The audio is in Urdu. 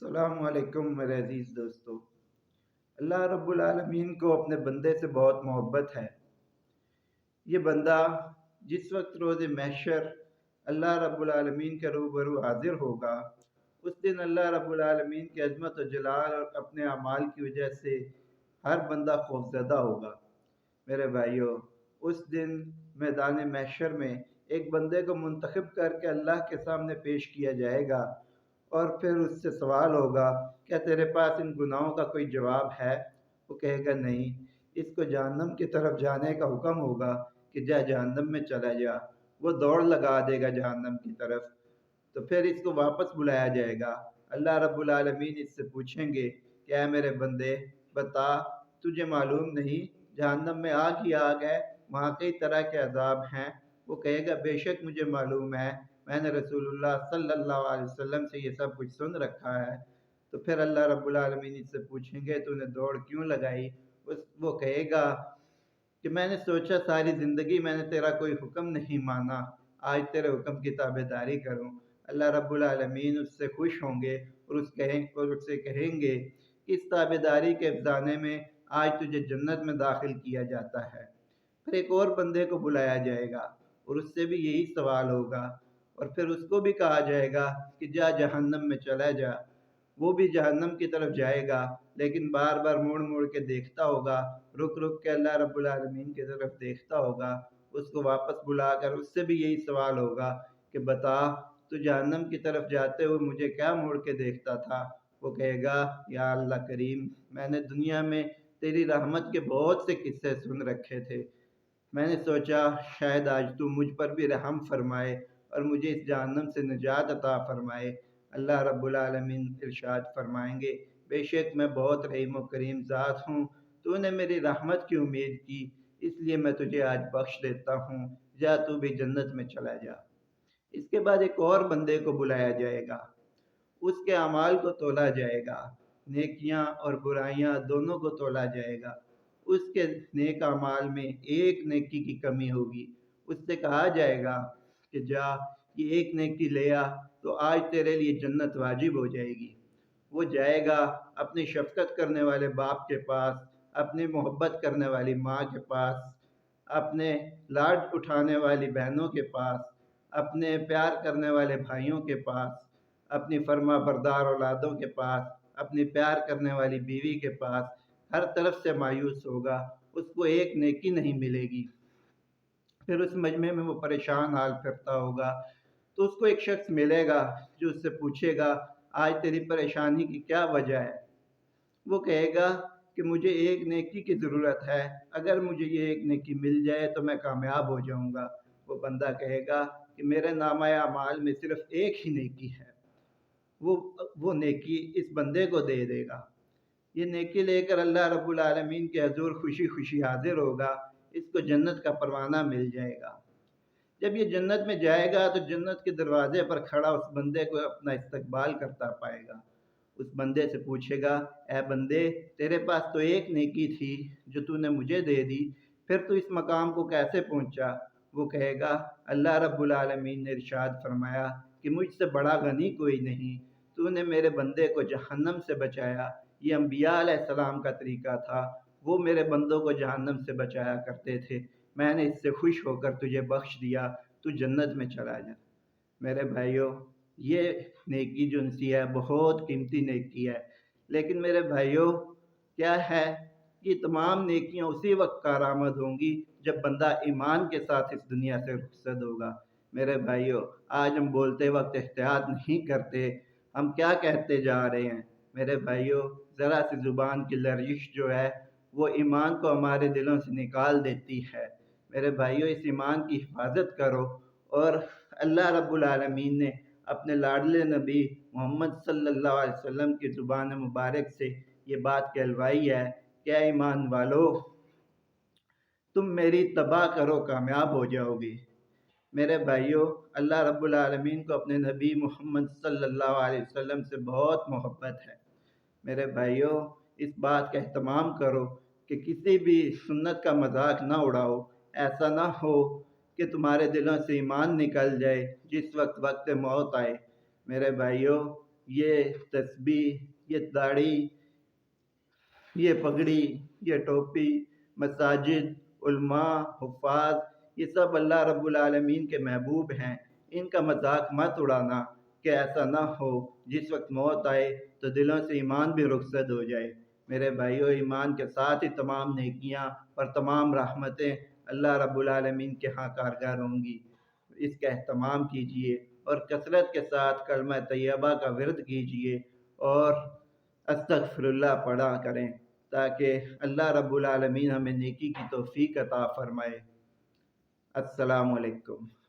السلام علیکم میرے عزیز دوستو۔ اللہ رب العالمین کو اپنے بندے سے بہت محبت ہے۔ یہ بندہ جس وقت روز محشر اللہ رب العالمین کے روبرو حاضر ہوگا، اس دن اللہ رب العالمین کی عظمت و جلال اور اپنے اعمال کی وجہ سے ہر بندہ خوفزدہ ہوگا۔ میرے بھائیو، اس دن میدان محشر میں ایک بندے کو منتخب کر کے اللہ کے سامنے پیش کیا جائے گا، اور پھر اس سے سوال ہوگا، کیا تیرے پاس ان گناہوں کا کوئی جواب ہے؟ وہ کہے گا نہیں۔ اس کو جہنم کی طرف جانے کا حکم ہوگا کہ جا جہنم میں چلا جا۔ وہ دوڑ لگا دے گا جہنم کی طرف، تو پھر اس کو واپس بلایا جائے گا۔ اللہ رب العالمین اس سے پوچھیں گے کہ اے میرے بندے، بتا تجھے معلوم نہیں جہنم میں آگ ہی آگ ہے، وہاں کئی طرح کے عذاب ہیں؟ وہ کہے گا بے شک مجھے معلوم ہے، میں نے رسول اللہ صلی اللہ علیہ وسلم سے یہ سب کچھ سن رکھا ہے۔ تو پھر اللہ رب العالمین اس سے پوچھیں گے تو نے دوڑ کیوں لگائی؟ وہ کہے گا کہ میں نے سوچا ساری زندگی میں نے تیرا کوئی حکم نہیں مانا، آج تیرے حکم کی تابع داری کروں۔ اللہ رب العالمین اس سے خوش ہوں گے اور اس سے کہیں گے کہ اس تابع داری کے افزانے میں آج تجھے جنت میں داخل کیا جاتا ہے۔ پھر ایک اور بندے کو بلایا جائے گا اور اس سے بھی یہی سوال ہوگا، اور پھر اس کو بھی کہا جائے گا کہ جا جہنم میں چلا جا۔ وہ بھی جہنم کی طرف جائے گا، لیکن بار بار موڑ موڑ کے دیکھتا ہوگا، رک رک کے اللہ رب العالمین کی طرف دیکھتا ہوگا۔ اس کو واپس بلا کر اس سے بھی یہی سوال ہوگا کہ بتا تو جہنم کی طرف جاتے ہوئے مجھے کیا موڑ کے دیکھتا تھا؟ وہ کہے گا یا اللہ کریم، میں نے دنیا میں تیری رحمت کے بہت سے قصے سن رکھے تھے، میں نے سوچا شاید آج تو مجھ پر بھی رحم فرمائے اور مجھے اس جہنم سے نجات عطا فرمائے۔ اللہ رب العالمین ارشاد فرمائیں گے بے شک میں بہت رحیم و کریم ذات ہوں، تو نے میری رحمت کی امید کی، اس لیے میں تجھے آج بخش دیتا ہوں، جا تو بھی جنت میں چلا جا۔ اس کے بعد ایک اور بندے کو بلایا جائے گا، اس کے اعمال کو تولا جائے گا، نیکیاں اور برائیاں دونوں کو تولا جائے گا۔ اس کے نیک اعمال میں ایک نیکی کی کمی ہوگی، اس سے کہا جائے گا کہ جا یہ ایک نیکی لے آ تو آج تیرے لیے جنت واجب ہو جائے گی۔ وہ جائے گا اپنی شفقت کرنے والے باپ کے پاس، اپنی محبت کرنے والی ماں کے پاس، اپنے لاڈ اٹھانے والی بہنوں کے پاس، اپنے پیار کرنے والے بھائیوں کے پاس، اپنی فرما بردار اولادوں کے پاس، اپنی پیار کرنے والی بیوی کے پاس، ہر طرف سے مایوس ہوگا، اس کو ایک نیکی نہیں ملے گی۔ پھر اس مجمع میں وہ پریشان حال پھرتا ہوگا، تو اس کو ایک شخص ملے گا جو اس سے پوچھے گا آج تیری پریشانی کی کیا وجہ ہے؟ وہ کہے گا کہ مجھے ایک نیکی کی ضرورت ہے، اگر مجھے یہ ایک نیکی مل جائے تو میں کامیاب ہو جاؤں گا۔ وہ بندہ کہے گا کہ میرے نامہ اعمال میں صرف ایک ہی نیکی ہے، وہ نیکی اس بندے کو دے دے گا۔ یہ نیکی لے کر اللہ رب العالمین کے حضور خوشی خوشی حاضر ہوگا، اس کو جنت کا پروانہ مل جائے گا۔ جب یہ جنت میں جائے گا تو جنت کے دروازے پر کھڑا اس بندے کو اپنا استقبال کرتا پائے گا۔ اس بندے سے پوچھے گا اے بندے، تیرے پاس تو ایک نیکی تھی جو تو نے مجھے دے دی، پھر تو اس مقام کو کیسے پہنچا؟ وہ کہے گا اللہ رب العالمین نے ارشاد فرمایا کہ مجھ سے بڑا غنی کوئی نہیں، تو نے میرے بندے کو جہنم سے بچایا۔ یہ انبیاء علیہ السلام کا طریقہ تھا، وہ میرے بندوں کو جہنم سے بچایا کرتے تھے، میں نے اس سے خوش ہو کر تجھے بخش دیا، تو جنت میں چلا جا۔ میرے بھائیوں، یہ نیکی جو سی ہے بہت قیمتی نیکی ہے، لیکن میرے بھائیوں کیا ہے، یہ تمام نیکیاں اسی وقت کارآمد ہوں گی جب بندہ ایمان کے ساتھ اس دنیا سے رخصت ہوگا۔ میرے بھائیوں، آج ہم بولتے وقت احتیاط نہیں کرتے، ہم کیا کہتے جا رہے ہیں؟ میرے بھائیوں، ذرا سی زبان کی لرزش جو ہے وہ ایمان کو ہمارے دلوں سے نکال دیتی ہے۔ میرے بھائیوں، اس ایمان کی حفاظت کرو، اور اللہ رب العالمین نے اپنے لاڈلے نبی محمد صلی اللہ علیہ وسلم کی زبان مبارک سے یہ بات کہلوائی ہے کہ اے ایمان والو، تم میری اتباع کرو کامیاب ہو جاؤ گے۔ میرے بھائیوں، اللہ رب العالمین کو اپنے نبی محمد صلی اللہ علیہ وسلم سے بہت محبت ہے۔ میرے بھائیوں، اس بات کا اہتمام کرو کہ کسی بھی سنت کا مذاق نہ اڑاؤ، ایسا نہ ہو کہ تمہارے دلوں سے ایمان نکل جائے جس وقت موت آئے۔ میرے بھائیوں، یہ تسبیح، یہ داڑھی، یہ پگڑی، یہ ٹوپی، مساجد، علماء، حفاظ، یہ سب اللہ رب العالمین کے محبوب ہیں، ان کا مذاق مت اڑانا کہ ایسا نہ ہو جس وقت موت آئے تو دلوں سے ایمان بھی رخصت ہو جائے۔ میرے بھائیو، ایمان کے ساتھ ہی تمام نیکیاں اور تمام رحمتیں اللہ رب العالمین کے ہاں کارگر ہوں گی۔ اس کا اہتمام کیجئے اور کثرت کے ساتھ کلمہ طیبہ کا ورد کیجئے اور استغفر اللہ پڑھا کریں تاکہ اللہ رب العالمین ہمیں نیکی کی توفیق عطا فرمائے۔ السلام علیکم۔